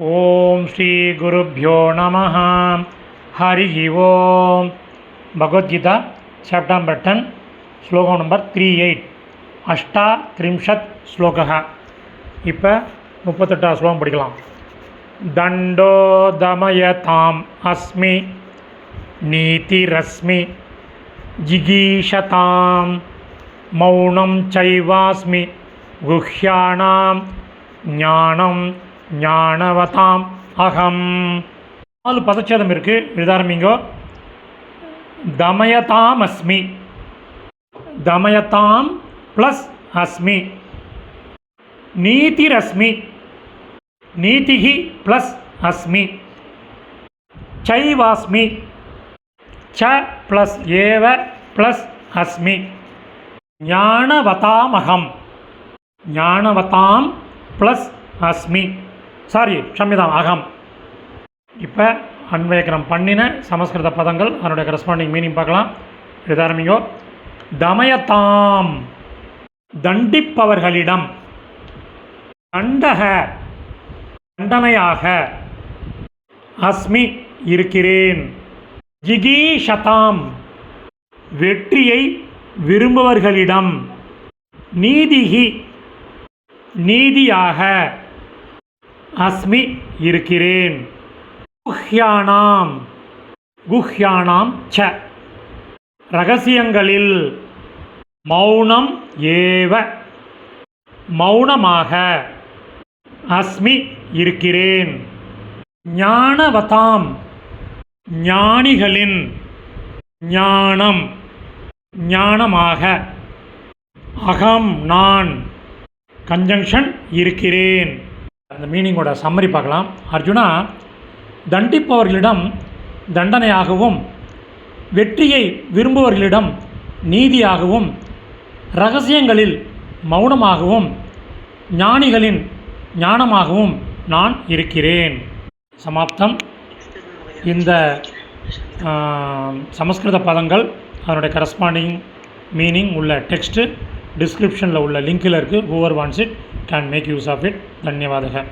ஓம் ஸ்ரீ குருப்யோ நமः. ஹரி ஓம். Bhagavad Gita chapter number 10 ஸ்லோகம் number 38 அஷ்டாத்ரிம்ஷத் ஸ்லோகः. இப்போ 38 ஸ்லோகம் படிக்கலாம். தண்டோ தமயதாம் அஸ்மி நீதிரஸ்மி ஜிகீஷதாம் மௌனம் சைவாஸ்மி குஹ்யானாம் ஞானம் ஞானவதாம் அகம். 4 பதச்சேதம் இருக்குது, எழுதாரம்பிங்கோ. தமயதாம் அஸ்மி, தமயதாம் ப்ளஸ் அஸ்மி, நீதிரஸ்மி, நீதிஹி ப்ளஸ் அஸ்மி, சைவாஸ்மி, ச ப்ளஸ் ஏவ ப்ளஸ் அஸ்மி, ஞானவதாம் அகம், ஞானவதாம் ப்ளஸ் அஸ்மி, க்ஷம்யதாம் அகம். இப்போ அன்வயக்கரம் பண்ணின சமஸ்கிருத பதங்கள் அதனுடைய கரஸ்பாண்டிங் மீனிங் பார்க்கலாம். எழுதாரம்பிங்கோ. தமயதாம் தண்டிப்பவர்களிடம், தண்டக தண்டனையாக, அஸ்மி இருக்கிறேன், ஜிகீஷதாம் வெற்றியை விரும்புவர்களிடம், நீதிஹி நீதியாக, அஸ்மி இருக்கிறேன், குஹ்யானாம் குஹ்யானாம் ச ரகசியங்களில், மௌனம் ஏவ மௌனமாக, அஸ்மி இருக்கிறேன், ஞானவதாம் ஞானிகளின், ஞானம் ஞானமாக, அகம் நான் கன்ஜங்ஷன் இருக்கிறேன். அந்த மீனிங்கோட சம்மரி பார்க்கலாம். அர்ஜுனா, தண்டிப்பவர்களிடம் தண்டனையாகவும், வெற்றியை விரும்புவர்களிடம் நீதியாகவும், இரகசியங்களில் மௌனமாகவும், ஞானிகளின் ஞானமாகவும் நான் இருக்கிறேன். சமாப்தம். இந்த சமஸ்கிருத பதங்கள் அதனுடைய கரஸ்பாண்டிங் மீனிங் உள்ள டெக்ஸ்ட்டு டிஸ்கிரிப்ஷனில் உள்ள லிங்கில் இருக்குது. Whoever wants it can make use of it. தன்யவாதக.